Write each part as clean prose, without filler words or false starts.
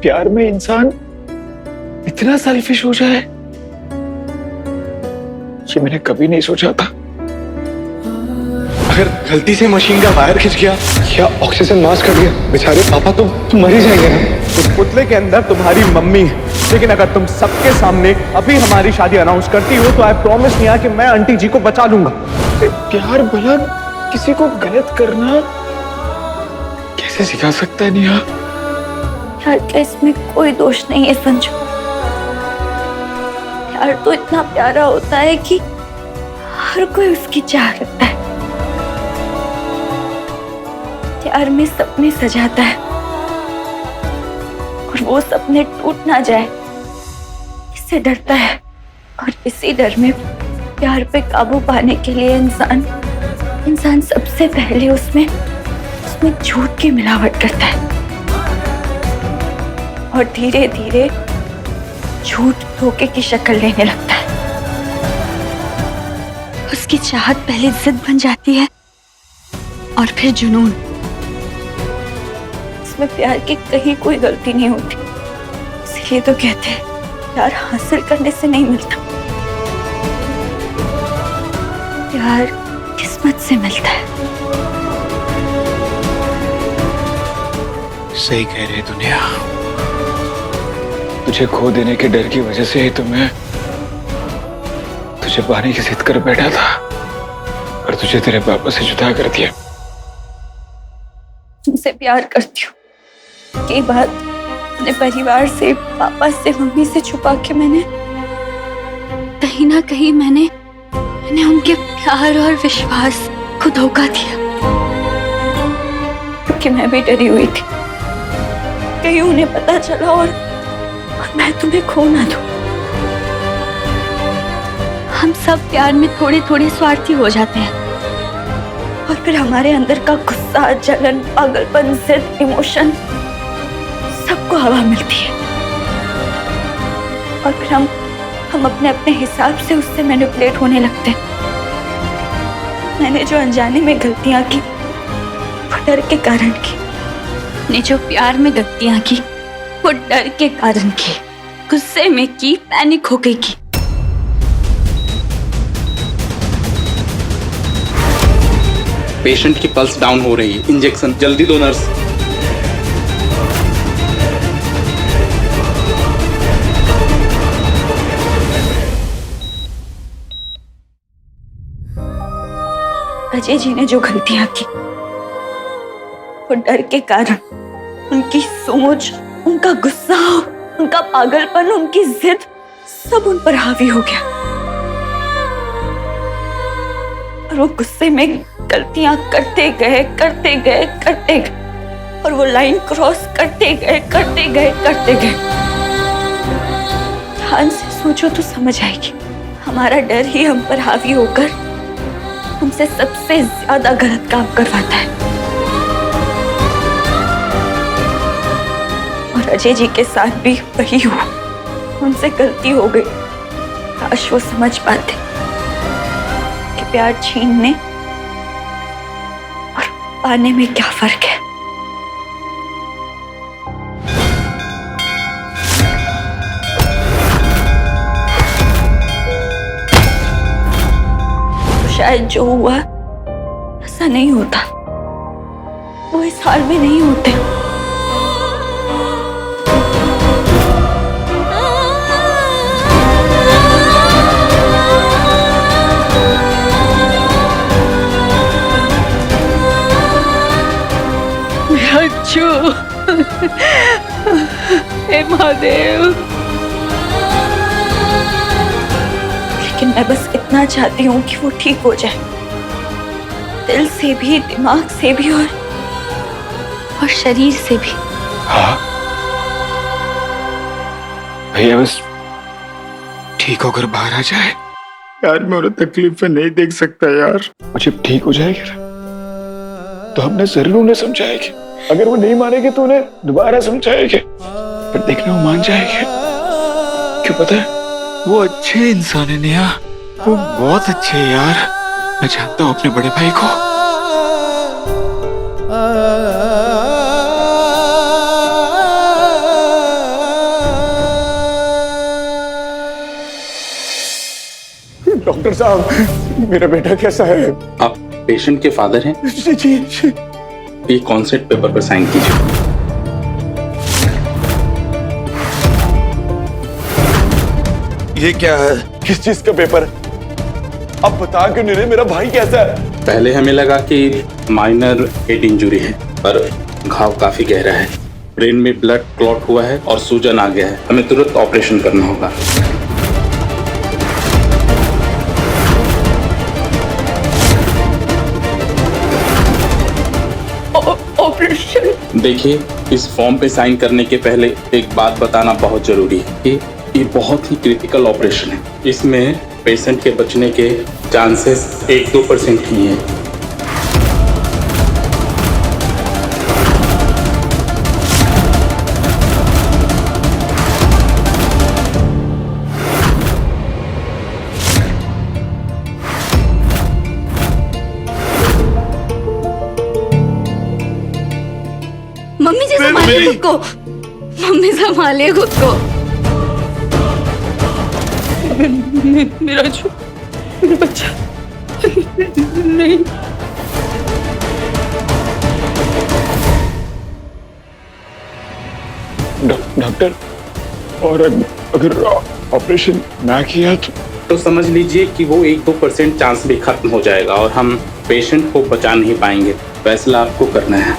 प्यार में इंसान इतना सेल्फिश हो जाए, ये मैंने कभी नहीं सोचा था। अगर गलती से मशीन का वायर खिंच गया या ऑक्सीजन मास्क कट गया, बेचारे पापा तो मर ही जाएंगे ना। उस पुतले के अंदर तुम्हारी मम्मी है, लेकिन अगर तुम सबके सामने अभी हमारी शादी अनाउंस करती हो तो आई प्रॉमिस नेहा कि मैं आंटी जी को बचा लूंगा। प्यार भला किसी को गलत करना कैसे सिखा सकता है नेहा? यार क्या इसमें कोई दोष नहीं है संजू। प्यार तो इतना प्यारा होता है कि हर कोई उसकी चाह रखता है। प्यार में सपने सजाता है और वो सपने टूट ना जाए इससे डरता है, और इसी डर में प्यार पे काबू पाने के लिए इंसान सबसे पहले उसमें झूठ की मिलावट करता है और धीरे धीरे झूठ धोखे की शक्ल लेने लगता है। उसकी चाहत पहले जिद बन जाती है और फिर जुनून। इसमें प्यार की कहीं कोई गलती नहीं होती, इसलिए तो कहते हैं प्यार हासिल करने से नहीं मिलता, प्यार किस्मत से मिलता है। सही कह रही दुनिया, तुझे खो देने के डर की वजह से ही तो मैं तुझे पाने की जिद कर बैठा था और तुझे तेरे पापा से जुदा कर दिया। तुमसे प्यार करती हूँ ये बात अपने परिवार से, पापा से, मम्मी से छुपा के मैंने कहीं ना कहीं मैंने उनके प्यार और विश्वास को धोखा दिया, क्योंकि मैं भी डरी हुई थी कहीं उन्हें पता चला और मैं तुम्हें खो ना दूं। हम सब प्यार में थोड़े थोड़े स्वार्थी हो जाते हैं और फिर हमारे अंदर का गुस्सा, जलन, पागलपन, जिद, इमोशन सबको हवा मिलती है और फिर हम अपने हिसाब से उससे मैनिपुलेट होने लगते हैं। मैंने जो अनजाने में गलतियां की वो डर के कारण की, ने जो प्यार में गलतियां की वो डर के कारण की, गुस्से में की, पैनिक हो गई की। पेशेंट की पल्स डाउन हो रही है, इंजेक्शन जल्दी दो नर्स। अजय जी ने जो गलतियां की वो डर के कारण, उनकी सोच, उनका गुस्सा, उनका पागलपन, उनकी जिद सब उन पर हावी हो गया और वो गुस्से में गलतियां करते गए और वो लाइन क्रॉस करते गए। ध्यान से सोचो तो समझ आएगी। हमारा डर ही हम पर हावी होकर हमसे सबसे ज्यादा गलत काम करवाता है। और अजय जी के साथ भी वही हुआ, उनसे गलती हो गई। काश वो समझ पाते कि प्यार छीनने और पाने में क्या फर्क है। तो शायद जो हुआ ऐसा नहीं होता, वो इस हाल में नहीं होते। हे महादेव, लेकिन मैं बस इतना चाहती हूँ कि वो ठीक हो जाए, दिल से भी, दिमाग से भी और शरीर से भी। हाँ भैया, बस ठीक होकर बाहर आ जाए। यार मैं उन्हें तकलीफ में नहीं देख सकता यार। वो जब ठीक हो जाएगी तो हमने जरूर उन्हें समझाएंगे। अगर वो नहीं मानेंगे तो उन्हें दोबारा समझाएंगे, फिर देखना वो मान जाएंगे। क्यों पता है, वो अच्छे इंसान है नेहा, वो बहुत अच्छे हैं यार। मैं जानता हूँ अपने बड़े भाई को। डॉक्टर साहब, मेरा बेटा कैसा है? आप पेशेंट के फादर हैं? जी जी जी। ये कॉन्सेप्ट पेपर पर साइन कीजिए। ये क्या है? किस चीज का पेपर? अब बता क्यों नहीं रहे मेरा भाई कैसा है? पहले हमें लगा कि माइनर हेड इंजुरी है, पर घाव काफी गहरा है। ब्रेन में ब्लड क्लॉट हुआ है और सूजन आ गया है। हमें तुरंत ऑपरेशन करना होगा। ऑपरेशन? देखिए, इस फॉर्म पे साइन करने के पहले एक बात बताना बहुत जरूरी है कि ये बहुत ही क्रिटिकल ऑपरेशन है। इसमें पेशेंट के बचने के चांसेस 1-2% ही हैं। मम्मी जी संभालिए खुद को। मम्मी संभालिए खुद को। मेरा बच्चा नहीं। डॉक्टर, और अगर ऑपरेशन ना किया तो समझ लीजिए कि वो 1-2% चांस भी खत्म हो जाएगा और हम पेशेंट को बचा नहीं पाएंगे। फैसला आपको करना है।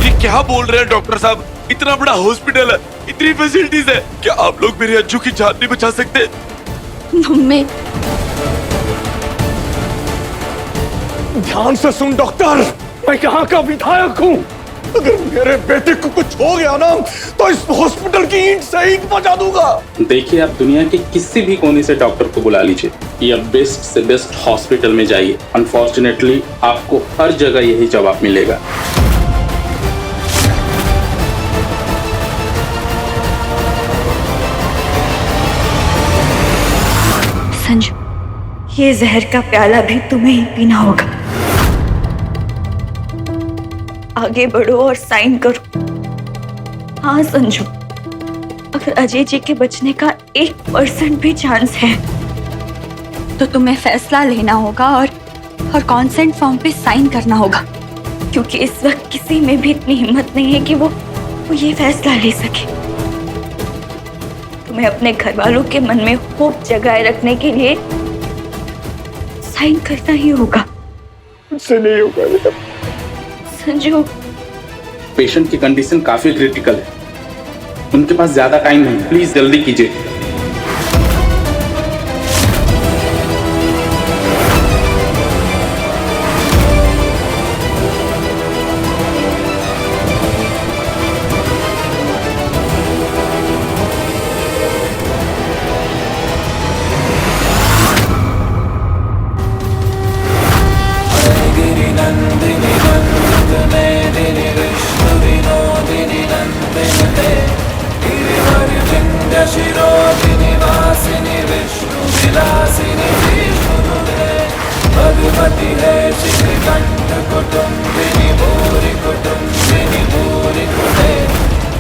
ये क्या बोल रहे हैं डॉक्टर साहब? इतना बड़ा हॉस्पिटल है, इतनी फैसिलिटीज है, क्या आप लोग मेरे अज्जू की जान नहीं बचा सकते? मम्मी, ध्यान से सुन डॉक्टर, मैं यहाँ का विधायक हूँ। अगर मेरे बेटे को कुछ हो गया ना तो इस हॉस्पिटल की ईंट से ईंट बजा दूंगा। देखिए, आप दुनिया के किसी भी कोने से डॉक्टर को बुला लीजिए या बेस्ट से बेस्ट हॉस्पिटल में जाइए। अनफॉर्चुनेटली आपको हर जगह यही जवाब मिलेगा। संजू, ये जहर का प्याला भी तुम्हें ही पीना होगा। आगे बढ़ो और साइन करो। हाँ संजू, अगर अजय जी के बचने का 1% भी चांस है तो तुम्हें फैसला लेना होगा और कॉन्सेंट फॉर्म पे साइन करना होगा, क्योंकि इस वक्त किसी में भी इतनी हिम्मत नहीं है कि वो ये फैसला ले सके। तुम्हें अपने घर वालों के मन में होप जगाए रखने के लिए साइन करना ही होगा। मुझसे नहीं होगा बेटा। संजू, पेशेंट की कंडीशन काफी क्रिटिकल है, उनके पास ज्यादा टाइम नहीं। प्लीज जल्दी कीजिए।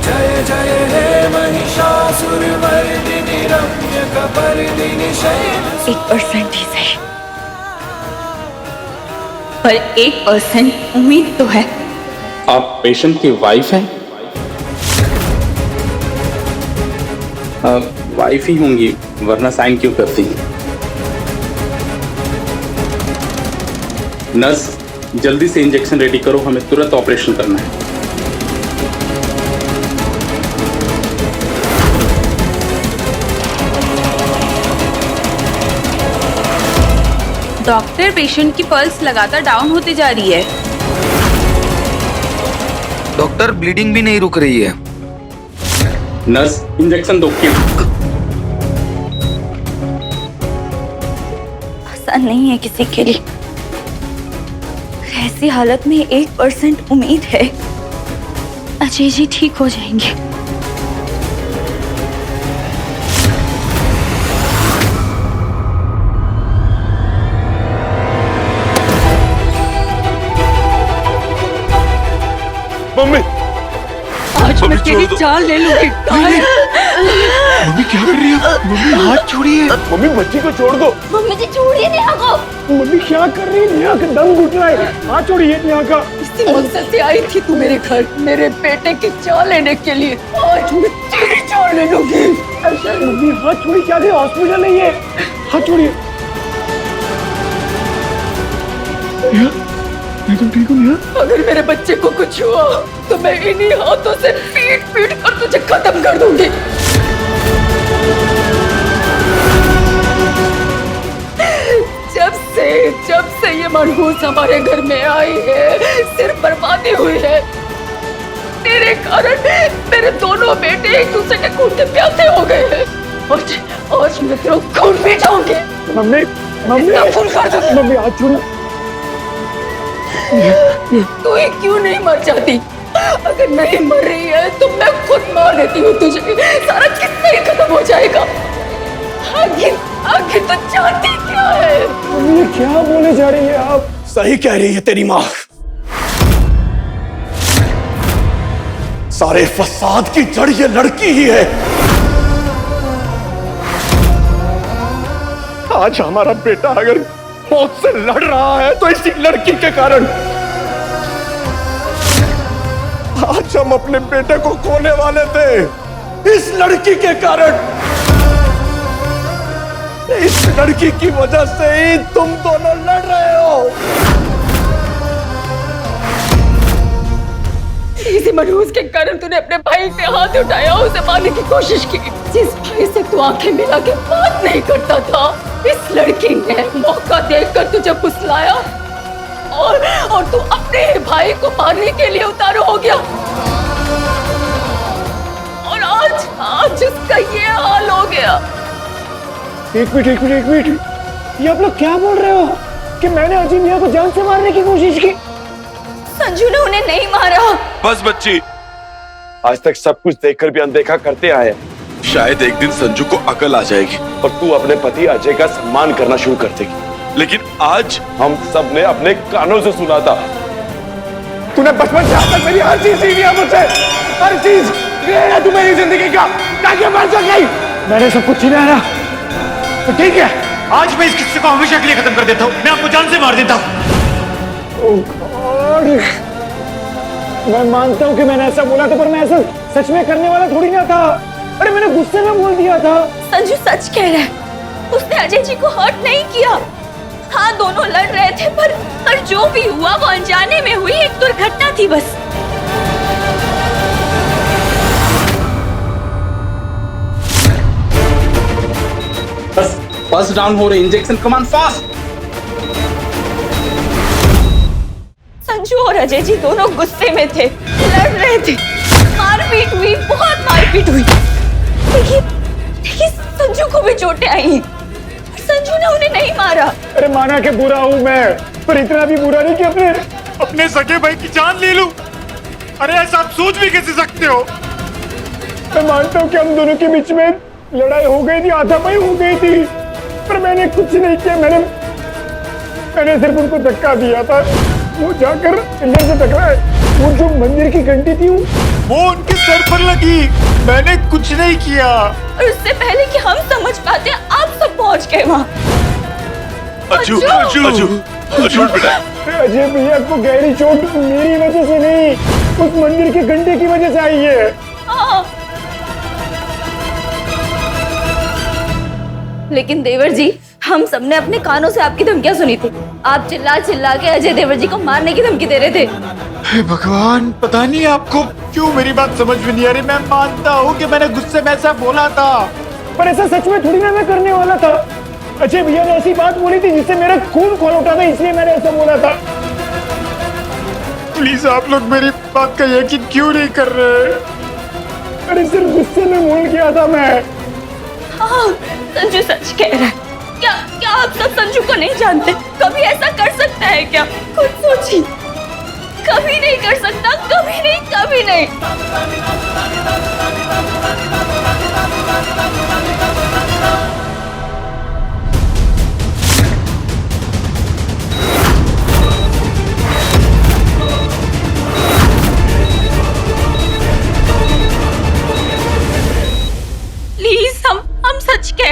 जय जय हे महिषासुरमर्दिनि रम्यकपर्दिनि शैल। 1% ही सही, पर 1% उम्मीद तो है। आप पेशेंट की वाइफ हैं? वाइफ ही होंगी, वरना साइन क्यों करती? नर्स, जल्दी से इंजेक्शन रेडी करो, हमें तुरंत ऑपरेशन करना है। डॉक्टर, पेशेंट की पल्स लगातार डाउन होती जा रही है। डॉक्टर, ब्लीडिंग भी नहीं रुक रही है। नर्स, इंजेक्शन दो। आसान नहीं है किसी के लिए। ऐसी हालत में 1% उम्मीद है अजय जी ठीक हो जाएंगे। आज मैं तेरी जान ले लूंगी। मम्मी क्या कर रही है? मम्मी हाथ छोड़िए। मम्मी बच्ची को छोड़ दो। मम्मी जी छोड़िए नेहा को। मम्मी क्या कर रही है? नेहा का दम घुट रहा है, हाथ छोड़िए नेहा का। इसी मकसद से आई थी तू मेरे घर, मेरे बेटे की जान लेने के लिए। आज मैं तेरी जान ले लूंगी। ऐसा मम्मी हाथ छोड़ी, क्या हॉस्पिटल है ये? हाथ छोड़िए। मैं तुम ठीक हूँ नेहा? अगर मेरे बच्चे को कुछ हुआ तो मैं इन्हीं हाथों से पीट पीट कर तुझे खत्म कर दूंगी। जब से ये मनहूस हमारे घर में आई है, सिर्फ बर्बादी हुई है। तेरे कारण मेरे दोनों बेटे एक दूसरे के खून के प्यासे हो गए हैं। आज मैं तेरा खून पी जाऊंगी। मम्मी मम्मी खून कर दूंगी। मम्मी हाथ छोड़िए। तू ही क्यों नहीं मर जाती? अगर नहीं मर रही है तो मैं खुद मार देती हूँ तुझे। सारा किस्सा ही खत्म हो जाएगा। आखिर तो चाहती क्या है? मम्मी ये क्या बोले जा रही है आप? सही कह रही है तेरी माँ। सारे फसाद की जड़ ये लड़की ही है। आज हमारा बेटा अगर मौत से लड़ रहा है तो इसी लड़की के कारण। आज हम अपने बेटे को खोने वाले थे इस लड़की के कारण। इस लड़की की वजह से ही तुम दोनों लड़ रहे हो। इसी मनहूस के कारण तूने अपने भाई पे हाथ उठाया, उसे मारने की कोशिश की। जिस भाई से तू आंखें मिला के बात नहीं करता था, इस लड़की ने मौका देकर तुझे फुसलाया और तू अपने भाई को मारने के लिए उतारू हो गया। और आज उसका ये हाल हो गया। एक मिनट, ये आप लोग क्या बोल रहे हो कि मैंने अजय मियां को जान से मारने की कोशिश की? संजू ने उन्हें नहीं मारा। बस बच्ची, आज तक सब कुछ देखकर भी अनदेखा करते आए, शायद एक दिन संजू को अकल आ जाएगी और तू अपने पति अजय का सम्मान करना शुरू कर देगी। लेकिन आज हम सब ने अपने कानों से सुना था। तूने बचपन से आज तक मेरी हर चीज छीनी है मुझसे, हर चीज। ये है तू मेरी जिंदगी का, ताकि मैं सक गई। मैंने सब कुछ छीना है ना, तो ठीक है, आज मैं इस किस्से को हमेशा के लिए खत्म कर देता हूँ। मैं आपको जान से मार देता हूँ। ओह गॉड, मैं मानता हूँ कि मैंने ऐसा बोला था, पर मैं ऐसा सच में करने वाला थोड़ी ना था। अरे मैंने गुस्से में बोल दिया था। संजू सच कह रहा है, उसने अजय जी को हर्ट नहीं किया। हाँ, दोनों लड़ रहे थे, पर जो भी हुआ वो अनजाने में हुई एक दुर्घटना थी बस। बस फर्स्ट डाउन हो रहे, इंजेक्शन कमान फास्ट। संजू और अजय जी दोनों गुस्से में थे, लड़ रहे थे, मारपीट हुई, बहुत मारपीट हुई। देखिए संजू को भी चोटें आई, संजू ने उन्हें नहीं मारा। अरे माना कि बुरा हूँ मैं, पर इतना भी बुरा नहीं कि अपने सगे भाई की जान ले लूं। अरे ऐसा आप सोच भी कैसे सकते हो? मैं मानता हूँ कि हम दोनों के बीच में लड़ाई हो गई थी, हाथापाई हो गई थी, पर मैंने कुछ नहीं किया। मैंने सिर्फ उनको धक्का दिया था। वो जाकर पिलर से टकराए। वो जो मंदिर की घंटी थी वो उनके सर पर लगी। मैंने कुछ नहीं किया। और उससे पहले कि हम समझ पाते आप सब पहुंच गए वहाँ। अजू बेटा, अजय भैया को गहरी चोट मेरी वजह से नहीं, उस मंदिर के घंटे की वजह से आई है। हाँ। लेकिन देवर जी, हम सबने अपने कानों से आपकी धमकियां सुनी थी। आप चिल्ला चिल्ला के अजय देवर जी को मारने की धमकी दे रहे थे। हे भगवान, पता नहीं आपको क्यों मेरी बात समझ में नहीं आ रही। मैं मानता हूँ कि मैंने गुस्से में ऐसा बोला था, पर ऐसा सच में थोड़ी ना मैं करने वाला था। अजय भैया ने ऐसी बात बोली थी जिससे मेरा खून खौल उठा था, इसलिए मैंने ऐसा बोला था। प्लीज आप लोग मेरी बात का यकीन क्यों नहीं कर रहे? अरे सिर्फ गुस्से में बोल गया था मैं। हाँ, संजू सच कह रहा है। क्या आप सब संजू को नहीं जानते? कभी ऐसा कर सकता है क्या? खुद सोचिए। कभी नहीं कर सकता, कभी नहीं।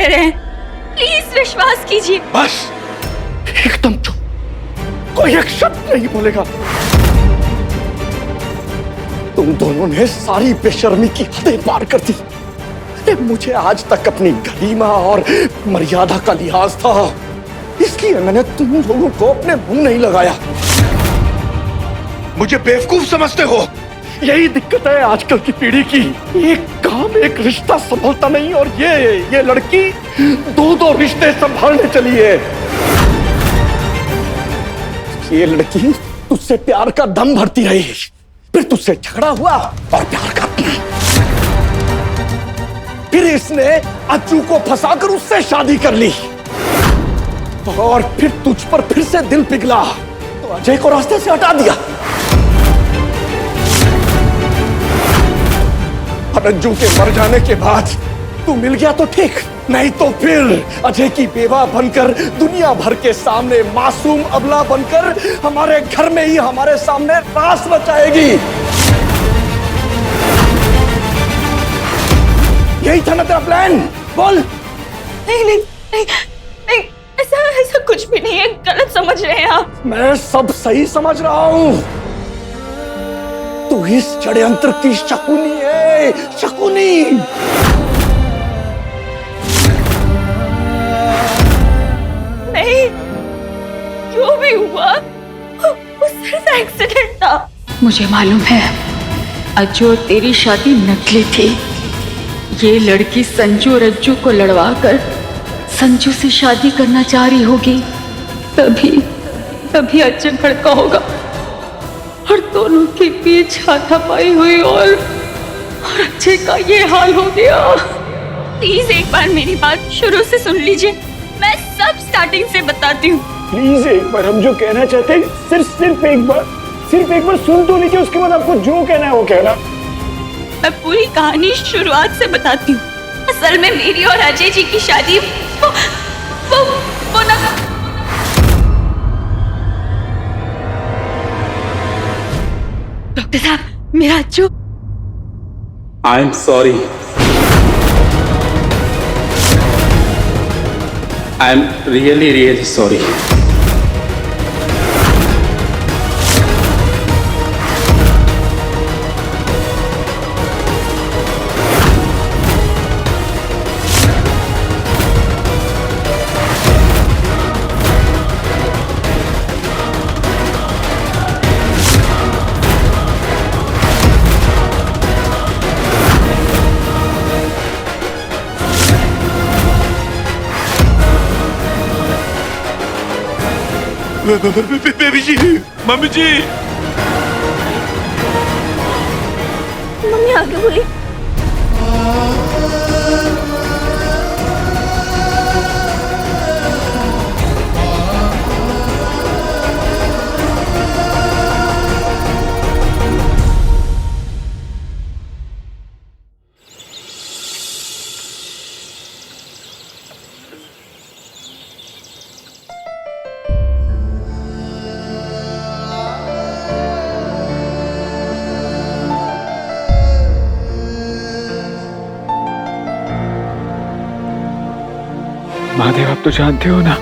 कह रहे हैं, प्लीज विश्वास कीजिए। बस एकदम चुप, कोई एक शब्द नहीं बोलेगा। तुम दोनों ने सारी बेशर्मी की हदें पार कर दी। मुझे आज तक अपनी गरिमा और मर्यादा का लिहाज था, इसलिए मैंने तुम लोगों को अपने मुंह नहीं लगाया। मुझे बेवकूफ समझते हो, यही दिक्कत है आजकल की पीढ़ी की। एक काम एक रिश्ता संभलता नहीं, और ये लड़की दो रिश्ते संभालने चली है। ये लड़की तुझसे प्यार का दम भरती रही, फिर तुझसे झगड़ा हुआ और प्यार का, फिर इसने अज्जू को फंसाकर उससे शादी कर ली, और फिर तुझ पर फिर से दिल पिघला तो अजय को रास्ते से हटा दिया। और अज्जू के मर जाने के बाद तू मिल गया तो ठीक, नहीं तो फिर अजय की बेवा बनकर दुनिया भर के सामने मासूम अबला बनकर हमारे घर में ही हमारे सामने रास रचाएगी। यही था ना तेरा प्लान? बोल। नहीं, ऐसा कुछ भी नहीं है, गलत समझ रहे हैं आप। मैं सब सही समझ रहा हूं। तू इस षड्यंत्र की शकुनी है, शकुनी। नहीं, जो भी हुआ वो सिर्फ एक्सीडेंट था। मुझे मालूम है अज्जू और तेरी शादी नकली थी। ये लड़की संजू और अज्जू को लड़वा कर संजू से शादी करना चाह रही होगी, तभी अज्जू भड़का होगा और दोनों के बीच हाथापाई हुई और अज्जू का ये हाल हो गया। प्लीज एक बार मेरी बात शुरू से सुन लीजिए, मैं सब स्टार्टिंग से बताती हूँ। प्लीज एक बार, हम जो कहना चाहते हैं सिर्फ एक बार सुन तो लीजिए, उसके बाद आपको जो कहना है वो कहना। मैं पूरी कहानी शुरुआत से बताती हूँ। असल में मेरी और अजय जी की शादी वो ना, डॉक्टर साहब, मेरा Ajju. I am sorry, I am really sorry. Baby ji, mummy ji, mummy आगे बोली। महादेव, आप तो जानते हो ना,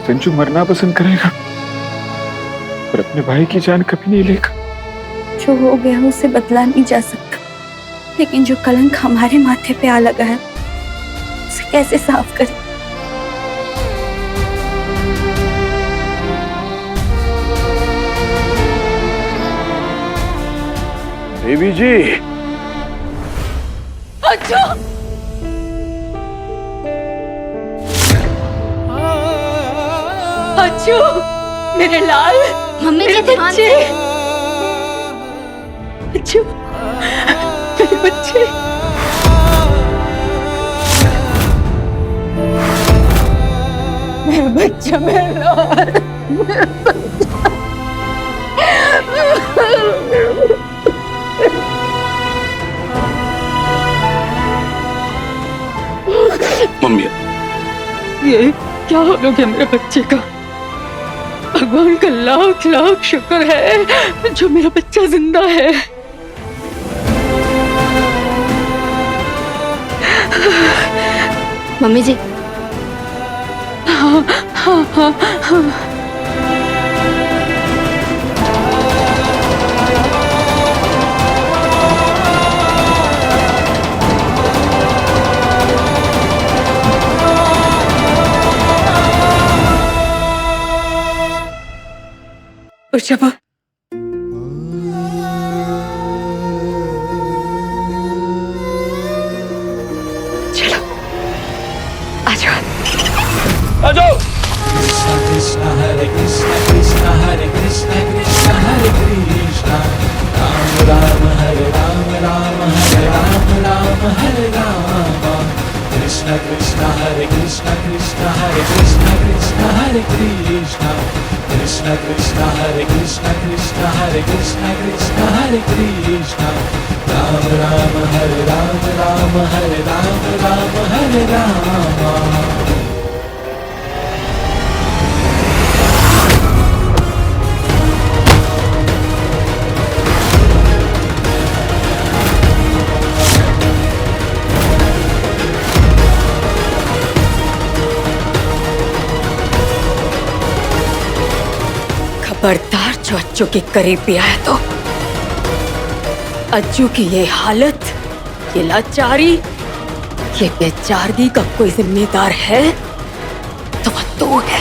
संजू मरना पसंद करेगा पर अपने भाई की जान कभी नहीं लेगा। जो हो गया उसे बदला नहीं जा सकता, लेकिन जो कलंक हमारे माथे पे आ लगा है उसे कैसे साफ करें? देवी जी, अज्जू, अज्जू, मेरे लाल, मम्मी मेरे जी ध्यान बच्चे, अज्जू, मेरे बच्चे। मेरा बच्चा, मेरा लाल, मेरा बच्चा। मम्मी, ये क्या हो गया मेरे बच्चे का? भगवान का लाख लाख शुक्र है जो मेरा बच्चा जिंदा है। मम्मी जी ऋषभ चलो आ जाओ आ जाओ। Krishna Hare Krishna Krishna Hare Krishna Krishna Hare Krishna Ram Ram Hare Ram Ram Hare Ram Ram Hare Ram Krishna Krishna Hare Krishna Krishna Hare Krishna Krishna Hare Krishna Krishna Krishna Hare Krishna Krishna Hare Krishna Krishna Hare Krishna Ram Ram Hare Ram Ram Hare Ram Ram Hare Ram खबरदार जो अज्जू के करीब भी आया तो अज्जू की ये हालत, ये लाचारी, ये बेचारगी का कोई जिम्मेदार है तो वो तू है।